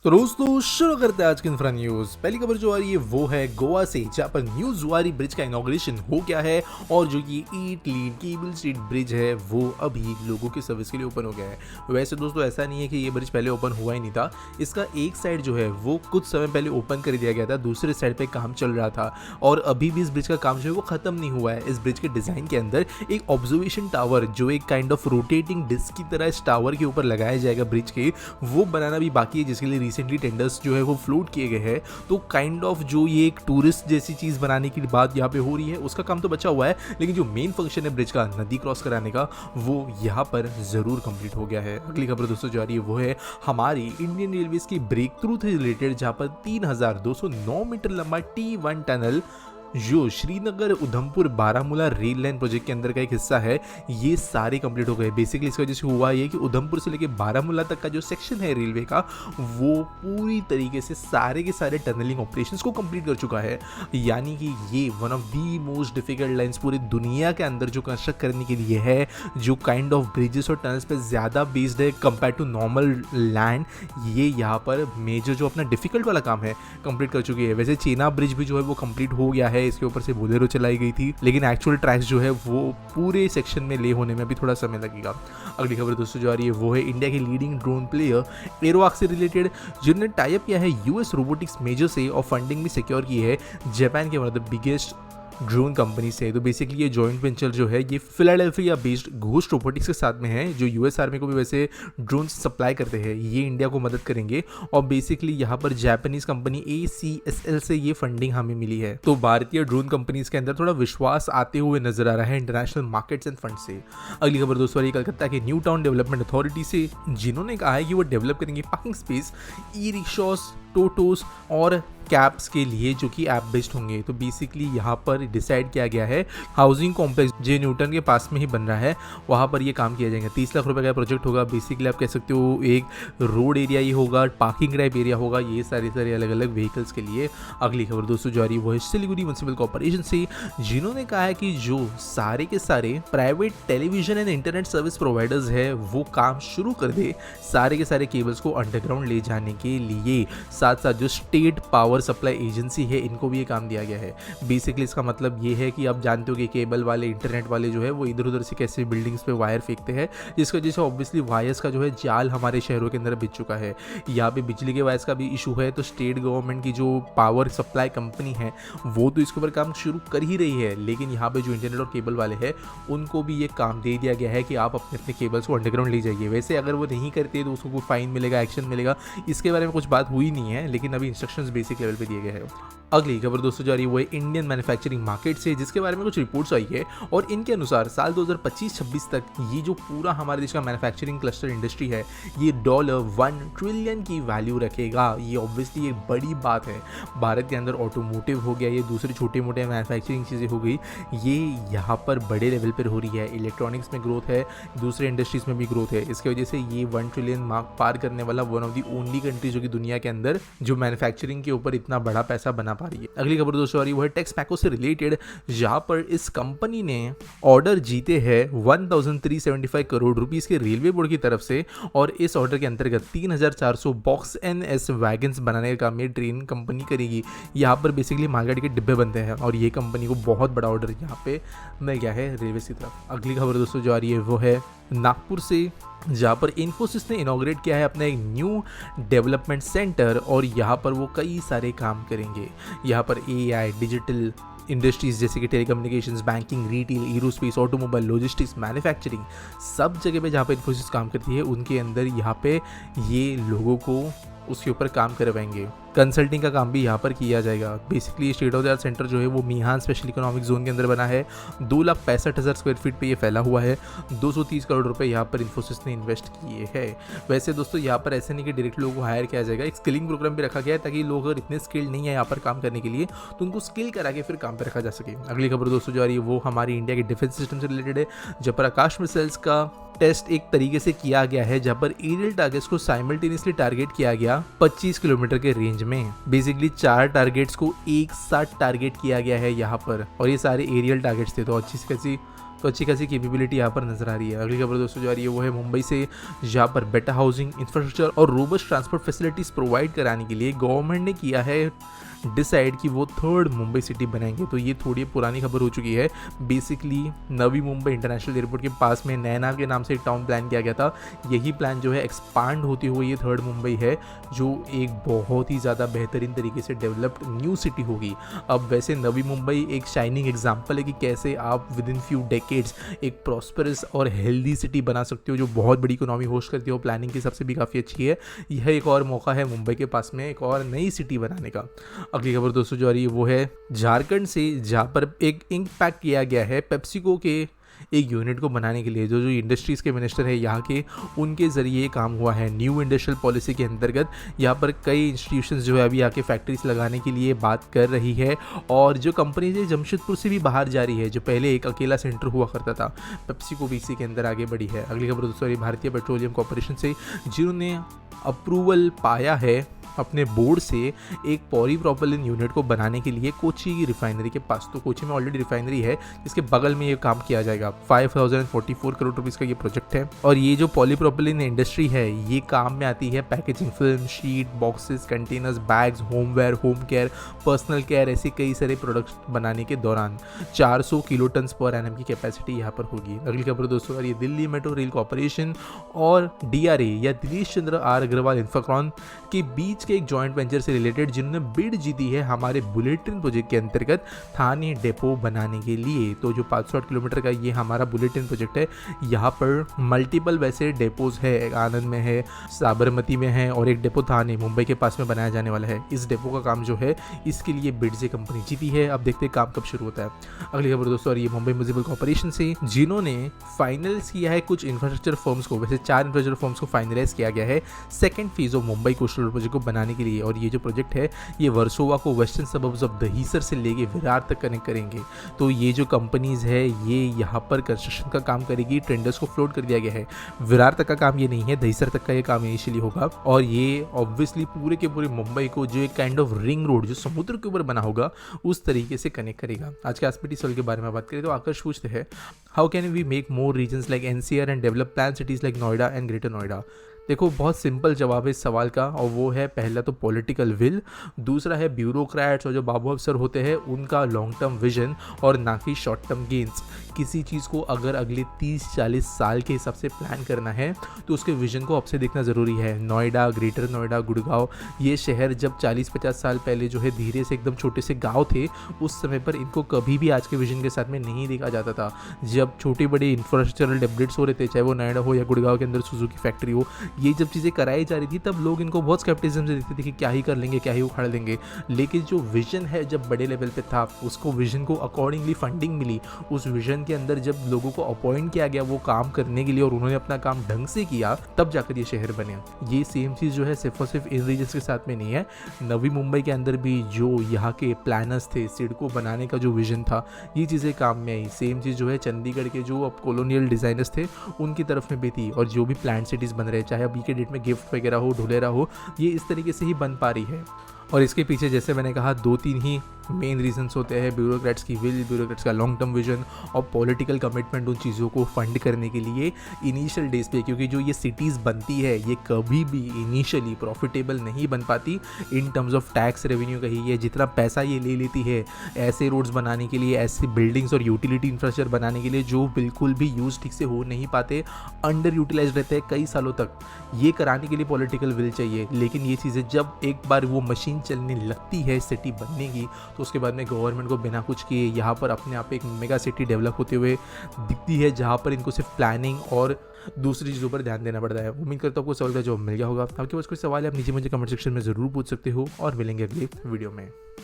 तो दोस्तों शुरू करते हैं आज की इंफ्रा न्यूज। पहली खबर जो आ रही है वो है गोवा से, जहां पर न्यू जुआरी ब्रिज का इनॉग्रेशन हो गया है और जो ये ईट लीन केबल स्ट्रीट ब्रिज है वो अभी लोगों की सर्विस के लिए ओपन हो गया है। वैसे दोस्तों ऐसा नहीं है कि ये ब्रिज पहले ओपन हुआ ही नहीं था। इसका एक साइड जो है वो कुछ समय पहले ओपन कर दिया गया था, दूसरे साइड पे काम चल रहा था और अभी भी इस ब्रिज का काम जो है वो खत्म नहीं हुआ है। इस ब्रिज के डिजाइन के अंदर एक ऑब्जर्वेशन टावर जो एक काइंड ऑफ रोटेटिंग डिस्क की तरह इस टावर के ऊपर लगाया जाएगा ब्रिज के, वो बनाना भी बाकी है, जिसके लिए रिसेंटली टेंडर्स जो है वो फ्लोट किए गए हैं। तो काइंड ऑफ जो ये एक टूरिस्ट जैसी चीज बनाने की बात यहाँ पे हो रही है उसका काम तो बचा हुआ है, लेकिन जो मेन फंक्शन है ब्रिज का नदी क्रॉस कराने का वो यहाँ पर जरूर कंप्लीट हो गया है। अगली खबर दोस्तों जो आ रही है वो है हमारी इंडियन रेलवेज की ब्रेक थ्रू से रिलेटेड, जहाँ पर 3209 मीटर लंबा T1 टनल जो Srinagar Udhampur Baramulla rail line project के अंदर का एक हिस्सा है, ये सारे कंप्लीट हो गए। बेसिकली इसकी वजह से हुआ ये कि उधमपुर से लेकर बारामूला तक का जो सेक्शन है रेलवे का वो पूरी तरीके से सारे के सारे टनलिंग ऑपरेशंस को कंप्लीट कर चुका है। यानी कि ये one of the most difficult lines पूरी दुनिया के अंदर जो कंस्ट्रक्ट करने के लिए है, जो काइंड ऑफ ब्रिजेस और टनल्स पे ज़्यादा बेस्ड है कंपेयर टू नॉर्मल लैंड, ये यहाँ पर मेजर जो अपना डिफिकल्ट वाला काम है कंप्लीट कर चुकी है। वैसे चेना ब्रिज भी जो है वो कंप्लीट हो गया है, इसके ऊपर से बोलेरो चलाई गई थी, लेकिन एक्चुअल ट्रैक्स जो है वो पूरे सेक्शन में ले होने में भी थोड़ा समय लगेगा। अगली खबर दोस्तों जो आ रही है वो है इंडिया की लीडिंग ड्रोन प्लेयर एरोवाक से रिलेटेड, जिन्होंने टाई अप किया है यूएस रोबोटिक्स मेजर से और फंडिंग भी सिक्योर की है जापान के one of the biggest drone company से। तो बेसिकली ये जॉइंट वेंचर जो है ये फिलाडेल्फिया बेस्ड घोस्ट रोबोटिक्स के साथ में है, जो यूएस आर्मी को भी वैसे ड्रोन सप्लाई करते हैं। ये इंडिया को मदद करेंगे और बेसिकली यहाँ पर जापानीज कंपनी ACSL से ये फंडिंग हमें मिली है। तो भारतीय ड्रोन कंपनीज के अंदर थोड़ा विश्वास आते हुए नजर आ रहा है इंटरनेशनल मार्केट्स एंड फंड से। अगली खबर दोस्तों वाली कलकत्ता के न्यू टाउन डेवलपमेंट अथॉरिटी से, जिन्होंने कहा है कि वो डेवलप करेंगे पार्किंग स्पेस ई रिक्शॉस, टोटोस और कैब्स के लिए जो कि ऐप बेस्ड होंगे। तो बेसिकली यहाँ पर डिसाइड किया गया है हाउसिंग कॉम्प्लेक्स जे न्यूटन के पास में ही बन रहा है, वहाँ पर ये काम किया जाएगा। 30 लाख रुपए का प्रोजेक्ट होगा। बेसिकली आप कह सकते हो एक रोड एरिया ही होगा, पार्किंग टाइप एरिया होगा, ये सारे अलग अलग व्हीकल्स के लिए। अगली खबर दोस्तों जो आ रही है वो है सिलीगुड़ी म्युनिसिपल कॉर्पोरेशन से, जिन्होंने कहा है कि जो सारे के सारे private television and internet service providers है वो काम शुरू कर दे सारे के सारे केबल्स को अंडरग्राउंड ले जाने के लिए। साथ साथ जो स्टेट पावर सप्लाई एजेंसी है इनको भी ये काम दिया गया है। बेसिकली इसका मतलब ये है कि आप जानते हो कि केबल वाले इंटरनेट वाले जो है वो इधर उधर से कैसे बिल्डिंग्स पे वायर फेंकते हैं, जिसकी वजह से ऑब्वियसली वायर्स का जो है जाल हमारे शहरों के अंदर बिछ चुका है। यहाँ पे बिजली के वायर्स का भी इशू है, तो स्टेट गवर्नमेंट की जो पावर सप्लाई कंपनी है वो तो इसके ऊपर काम शुरू कर ही रही है, लेकिन यहाँ पे जो इंटरनेट और केबल वाले हैं उनको भी ये काम दे दिया गया है कि आप अपने अपने केबल्स को अंडरग्राउंड ले जाइए। वैसे अगर वो नहीं करते तो उसको कोई फाइन मिलेगा, एक्शन मिलेगा, इसके बारे में कुछ बात हुई नहीं है, लेकिन अभी इंस्ट्रक्शंस बेसिक लेवल पे दिए गए हैं। अगली खबर दोस्तों जा रही है वो है इंडियन मैन्युफैक्चरिंग मार्केट से, जिसके बारे में कुछ रिपोर्ट्स आई है और इनके अनुसार साल 2025-26 तक ये जो पूरा हमारे देश का मैन्युफैक्चरिंग क्लस्टर इंडस्ट्री है ये $1 ट्रिलियन की वैल्यू रखेगा। ये ऑब्वियसली एक बड़ी बात है। भारत के अंदर ऑटोमोटिव हो गया, ये दूसरे छोटे मोटे मैन्युफैक्चरिंग चीज़ें हो गई, ये यहाँ पर बड़े लेवल पर हो रही है। इलेक्ट्रॉनिक्स में ग्रोथ है, दूसरे इंडस्ट्रीज में भी ग्रोथ है। इसकी वजह से ये 1 ट्रिलियन मार्क पार करने वाला one of the only country जो कि दुनिया के अंदर जो मैन्युफैक्चरिंग के ऊपर इतना बड़ा पैसा बना पा रही है। अगली खबर दोस्तों आ रही है वो है टेक्समैको से रिलेटेड, जहां पर इस कंपनी ने ऑर्डर जीते हैं 1375 करोड़ रुपीस के रेलवे बोर्ड की तरफ से, और इस ऑर्डर के अंतर्गत 3400 बॉक्स NS वैगन्स बनाने का काम ये ट्रेन कंपनी करेगी। यहाँ पर बेसिकली मालगाड़ी के डिब्बे बनते हैं और ये कंपनी को बहुत बड़ा ऑर्डर यहाँ पे मिल गया है रेलवे की तरफ। अगली खबर दोस्तों जो आ रही है वो है नागपुर से, जहाँ पर इन्फोसिस ने इनॉग्रेट किया है अपना एक न्यू डेवलपमेंट सेंटर और यहाँ पर वो कई सारे काम करेंगे। यहाँ पर AI, डिजिटल इंडस्ट्रीज जैसे कि telecommunications, banking, retail, aerospace, automobile, logistics, manufacturing, सब जगह पे जहाँ पे इन्फोसिस काम करती है उनके अंदर यहाँ पे ये लोगों को उसके ऊपर काम करवाएंगे। कंसल्टिंग का काम भी यहाँ पर किया जाएगा। Basically state of the art centre जो है वो मिहान स्पेशल इकोनॉमिक जोन के अंदर बना है। 2,65,000 स्क्वायर फीट पे ये फैला हुआ है। 230 करोड़ रुपए यहाँ पर इन्फोसिस ने इन्वेस्ट किए हैं। वैसे दोस्तों यहाँ पर ऐसे नहीं कि डायरेक्ट लोगों को हायर किया जाएगा, एक स्किलिंग प्रोग्राम भी रखा गया है ताकि लोग अगर इतने स्किल्ड नहीं है यहाँ पर काम करने के लिए तो उनको स्किल करा के फिर काम पर रखा जा सके। अगली खबर दोस्तों जो आ रही है वो हमारी इंडिया के डिफेंस सिस्टम से रिलेटेड है, जहाँ पर आकाश मिसाइल्स का टेस्ट एक तरीके से किया गया है, जहां पर एरियल टारगेट्स को साइमल्टेनियसली टारगेट किया गया 25 किलोमीटर के रेंज में। बेसिकली 4 टारगेट्स को एक साथ टारगेट किया गया है यहाँ पर, और ये सारे एरियल टारगेट्स थे। तो अच्छी से कैसी तो अच्छी खासी कैपेबिलिटी यहाँ पर नजर आ रही है। अगली खबर दोस्तों जो आ रही है वो है मुंबई से, जहाँ पर बेटर हाउसिंग इंफ्रास्ट्रक्चर और रोबस्ट ट्रांसपोर्ट फैसिलिटीज़ प्रोवाइड कराने के लिए गवर्नमेंट ने किया है डिसाइड कि वो थर्ड मुंबई सिटी बनाएंगे। तो ये थोड़ी पुरानी खबर हो चुकी है। Basically Navi Mumbai international airport के पास में नैना के नाम से एक टाउन प्लान किया गया था। यही प्लान जो है एक्सपांड होते हुए ये थर्ड मुंबई है, जो एक बहुत ही ज़्यादा बेहतरीन तरीके से डेवलप्ड न्यू सिटी होगी। अब वैसे नवी मुंबई एक शाइनिंग एग्जाम्पल है कि कैसे आप विद इन फ्यू डेकेड्स एक प्रॉस्परस और हेल्दी सिटी बना सकते हो, जो बहुत बड़ी इकोनॉमी होस्ट करती हो। प्लानिंग की सबसे भी काफ़ी अच्छी है। यह एक और मौका है मुंबई के पास में एक और नई सिटी बनाने का। अगली खबर दोस्तों जो आ रही है वो है झारखंड से, जहाँ पर एक इम्पैक्ट किया गया है पेप्सिको के एक यूनिट को बनाने के लिए। जो इंडस्ट्रीज़ के मिनिस्टर है यहाँ के, उनके ज़रिए काम हुआ है। न्यू इंडस्ट्रियल पॉलिसी के अंतर्गत यहाँ पर कई इंस्टीट्यूशंस जो है अभी आके फैक्ट्रीज लगाने के लिए बात कर रही है। और जो कंपनीज है जमशेदपुर से भी बाहर जा रही है, जो पहले एक अकेला सेंटर हुआ करता था। पेप्सिको भी इसी के अंदर आगे बढ़ी है। अगली खबर दोस्तों भारतीय पेट्रोलियम कॉर्पोरेशन से, जिन्होंने अप्रूवल पाया है अपने बोर्ड से एक पॉलीप्रोपिलीन यूनिट को बनाने के लिए कोची की रिफाइनरी के पास। तो कोची में ऑलरेडी रिफाइनरी है, जिसके बगल में ये काम किया जाएगा। 5044 करोड़ रुपीस का ये प्रोजेक्ट है। और ये जो पॉलीप्रोपिलीन इंडस्ट्री है ये काम में आती है packaging film, sheet, boxes, containers, bags, homeware, home care, personal care, ऐसे कई सारे प्रोडक्ट्स बनाने के दौरान 400 किलो टन पर एनएम की कैपेसिटी यहाँ पर होगी। अगली खबर दोस्तों ये दिल्ली मेट्रो रेल कॉर्पोरेशन और DRA या दिनेश चंद्र आर अग्रवाल इंफ्राक्रॉन के बीच के एक जॉइंट वेंचर से रिलेटेड, जिन्होंने बिड जीती है हमारे बुलेट ट्रेन प्रोजेक्ट के अंतर्गत थाने डेपो बनाने के लिए। तो जो 508 किलोमीटर का ये हमारा बुलेट ट्रेन प्रोजेक्ट है, यहाँ पर मल्टीपल वैसे डेपोज है। एक आनंद में है, साबरमती में है और एक डेपो थाने मुंबई के पास में बनाया जाने वाला है। इस डेपो का काम जो है इसके लिए बिड से कंपनी जीती है। अब देखते हैं काम कब शुरू होता है। अगली खबर दोस्तों ये मुंबई म्यूनिसिपल कॉर्पोरेशन से, जिन्होंने फाइनलाइज किया है कुछ इंफ्रास्ट्रक्चर फर्म्स को। वैसे 4 इंफ्रास्ट्रक्चर फर्म्स को फाइनलाइज किया गया है second phase of Mumbai coastal road project को बनाने के लिए। और ये जो प्रोजेक्ट है ये वर्सोवा को वेस्टर्न सबर्ब्स ऑफ दहीसर से लेके विरार तक कनेक्ट करेंगे। तो ये जो कंपनीज है ये यहाँ पर कंस्ट्रक्शन का काम करेगी। टेंडर्स को फ्लोट कर दिया गया है। विरार तक का काम ये नहीं है, दहीसर तक का ये काम इनिशियली होगा। और ये ऑब्वियसली पूरे के पूरे मुंबई को जो एक काइंड ऑफ रिंग रोड जो समुद्र के ऊपर बना होगा उस तरीके से कनेक्ट करेगा। आज के एसपीटी सॉल के बारे में बात करें तो आकर्ष पूछते हैं, how can we make more regions like NCR and develop plan cities like Noida and greater Noida. देखो बहुत सिंपल जवाब है इस सवाल का, और वो है पहला तो पॉलिटिकल विल, दूसरा है ब्यूरोक्रेट्स और जो बाबू अफसर होते हैं उनका लॉन्ग टर्म विजन और ना कि शॉर्ट टर्म गेन्स। किसी चीज़ को अगर अगले 30-40 साल के हिसाब से प्लान करना है तो उसके विजन को अब से देखना ज़रूरी है। नोएडा, ग्रेटर नोएडा, गुड़गांव, ये शहर जब 40-50 साल पहले जो है धीरे से एकदम छोटे से गाँव थे, उस समय पर इनको कभी भी आज के विजन के साथ में नहीं देखा जाता था। जब छोटे बड़े इंफ्रास्ट्रक्चरल डेवलप्स हो रहे थे, चाहे वो नोएडा हो या गुड़गांव के अंदर सुजुकी फैक्ट्री हो, ये जब चीज़ें कराई जा रही थी तब लोग इनको बहुत स्केप्टिज्म से देखते थे कि क्या ही कर लेंगे, क्या ही उखाड़ लेंगे। लेकिन जो विजन है जब बड़े लेवल पे था, उसको विजन को अकॉर्डिंगली फंडिंग मिली, उस विजन के अंदर जब लोगों को अपॉइंट किया गया वो काम करने के लिए और उन्होंने अपना काम ढंग से किया, तब जाकर ये शहर बने। ये सेम चीज़ जो है सिर्फ और सिर्फ इन रीजन्स के साथ में नहीं है, नवी मुंबई के अंदर भी जो यहाँ के प्लानर्स थे, सिडको बनाने का जो विजन था, ये चीज़ें काम में आई। सेम चीज़ जो है चंडीगढ़ के जो अब कॉलोनियल डिज़ाइनर्स थे उनकी तरफ में भी थी। और जो भी प्लान सिटीज़ बन रहे, चाहे अभी के डेट में गिफ्ट वगैरह हो, ढोलेरा हो, ये इस तरीके से ही बन पा रही है। और इसके पीछे जैसे मैंने कहा 2-3 ही मेन रीजंस होते हैं, ब्यूरोक्रेट्स की विल, ब्यूरोक्रेट्स का लॉन्ग टर्म विजन और पॉलिटिकल कमिटमेंट उन चीज़ों को फंड करने के लिए इनिशियल डेज पे। क्योंकि जो ये सिटीज़ बनती है ये कभी भी इनिशियली प्रॉफिटेबल नहीं बन पाती in terms of tax revenue का ही। ये जितना पैसा ये ले लेती है ऐसे रोड्स बनाने के लिए, ऐसी बिल्डिंग्स और यूटिलिटी इंफ्रास्ट्रक्चर बनाने के लिए जो बिल्कुल भी यूज़ ठीक से हो नहीं पाते, अंडर यूटिलाइज रहते हैं कई सालों तक, ये कराने के लिए पॉलिटिकल विल चाहिए। लेकिन ये चीज़ें जब एक बार वो मशीन चलने लगती है सिटी बनने की, तो उसके बाद में गवर्नमेंट को बिना कुछ किए यहाँ पर अपने आप एक मेगा सिटी डेवलप होते हुए दिखती है, जहाँ पर इनको सिर्फ प्लानिंग और दूसरी चीज़ों पर ध्यान देना पड़ता है। उम्मीद करता हूँ आपको सवाल का जवाब मिल गया होगा। आपके पास कोई सवाल है आप नीचे मुझे कमेंट सेक्शन में ज़रूर पूछ सकते हो और मिलेंगे अगली वीडियो में।